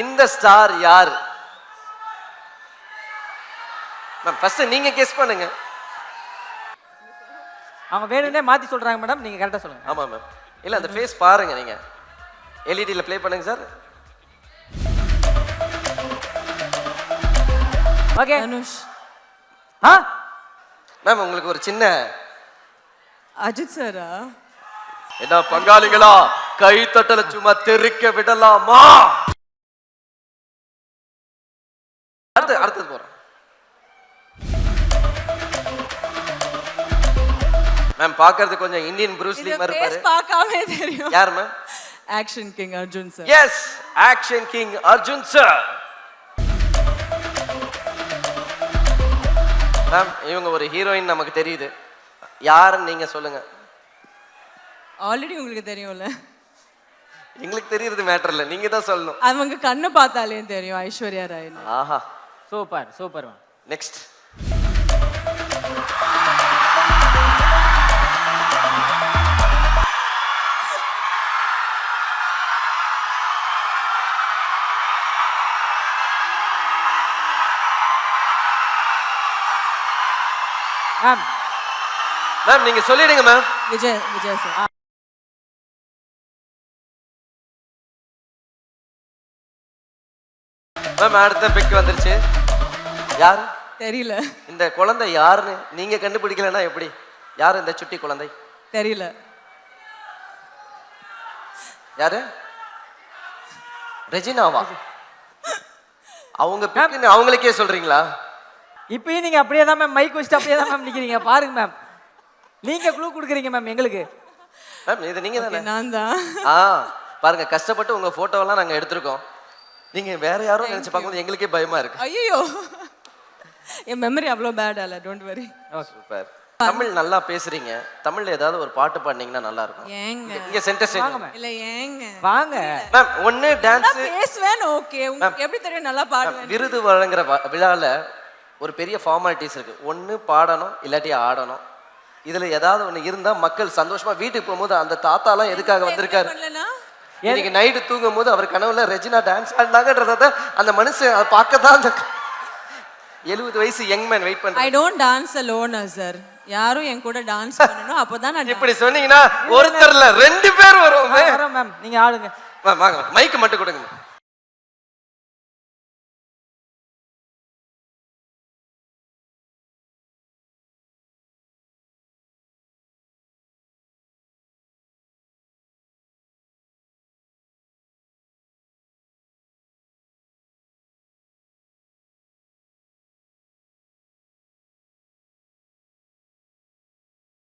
இந்த ஸ்டார் யார் ma'am? First நீங்க கெஸ் பண்ணுங்க. அவங்க வேணும்னே மாத்தி சொல்றாங்க மேடம், நீங்க கரெக்டா சொல்லுங்க. ஆமா மேம். இல்ல அந்த ஃபேஸ் பாருங்க நீங்க. எல்இடில ப்ளே பண்ணுங்க சார். ஓகே தனுஷ். ஆ மேம் உங்களுக்கு ஒரு சின்ன அஜித் சாரா? என்ன பங்காளிகளா, கை தட்டல சும்மா தெறிக்க விடலாமா? அடுத்தது போறோம் மேம். பாக்குறது கொஞ்சம் இந்தியன் ப்ரூஸ் லீ மாதிரி இருப்பாரு. பார்க்காம தெரியும். யார் ma'am? Action king Arjun sir. Yes, action king Arjun sir. Ma'am இவங்க ஒரு ஹீரோயின் நமக்கு தெரியுது, யாருன்னு நீங்க சொல்லுங்க. ஆல்ரெடி உங்களுக்கு தெரியும்ல. எங்களுக்கு தெரியுறது மேட்டர் இல்ல, நீங்க தான் சொல்லணும். அவங்க கண்ணு பார்த்தாலே தெரியும், ஐஸ்வர்யா ராய். ஆஹா, super super ma'am. Next. Ma'am ma'am நீங்க சொல்லிடுங்க மேம். விஜய் சார். மேம் அடுத்த பிக் வந்துருச்சு. யார் தெரியல. இந்த குழந்தை யாருன்னு நீங்க கண்டுபிடிக்கலன்னா எப்படி? யாரு இந்த சுட்டி குழந்தை? தெரியல. யாரு? ரெஜினாவா? அவங்க பிக்குன்னு அவங்களுக்கே சொல்றீங்களா? இப்பயும் நீங்க அப்படியே தான் மேம் மைக் வச்சுட்டு அப்படியே தான் மேம் நிக்கிறீங்க. பாருங்க மேம், நீங்க க்ளூ கொடுக்குறீங்க மேம் எங்களுக்கு. மேம் இது நீங்க தானே? நான் தான். பாருங்க, கஷ்டப்பட்டு உங்க போட்டோவெல்லாம் நாங்க எடுத்திருக்கோம். நீங்க வேற யாரும் நினைச்சு பார்க்கும்போது எங்களுக்கே பயமா இருக்கு. ஐயோ, என் மெமரி அவ்வளோ பேட் அல்ல, டோன்ட் வரி. சூப்பர். தமிழ் நல்லா பேசுறீங்க. தமிழ்ல ஏதாவது ஒரு பாட்டு பாடினீங்கன்னா நல்லா இருக்கும். ஏங்க இங்க சென்டர் வாங்க இல்ல ஏங்க வாங்க மேம். ஒன்னு டான்ஸ் பேசுவேன். ஓகே, உங்களுக்கு எப்படி தெரியும் நல்லா பாடுவேன்? விருது வழங்குற விழால ஒரு பெரிய ஃபார்மாலிட்டிஸ் இருக்கு. ஒன்னு பாடணும், இல்லாட்டி ஆடணும். இதுல ஏதாவது ஒண்ணு இருந்தா மக்கள் சந்தோஷமா வீட்டுக்கு போகும்போது அந்த தாத்தாலாம் எதுக்காக வந்திருக்காரு, இன்னைக்கு நைட்டு தூங்கும் போது அவர் கனவுல ரெஜினா டான்ஸ் ஆடினாங்கன்றத அந்த மனுஷன் அதை பார்க்கதான் அந்த 70 வயசு யங் மேன் வெயிட் பண்றாரு. I don't dance alone sir. யாரும் என் கூட டான்ஸ் பண்ணனும், அப்பதான் நான். இப்படி சொன்னீங்கன்னா ஒருத்தர்ல 2 பேர் வருவோம். மேம் நீங்க ஆடுங்க. வாங்க மைக் மட்டும் கொடுங்க.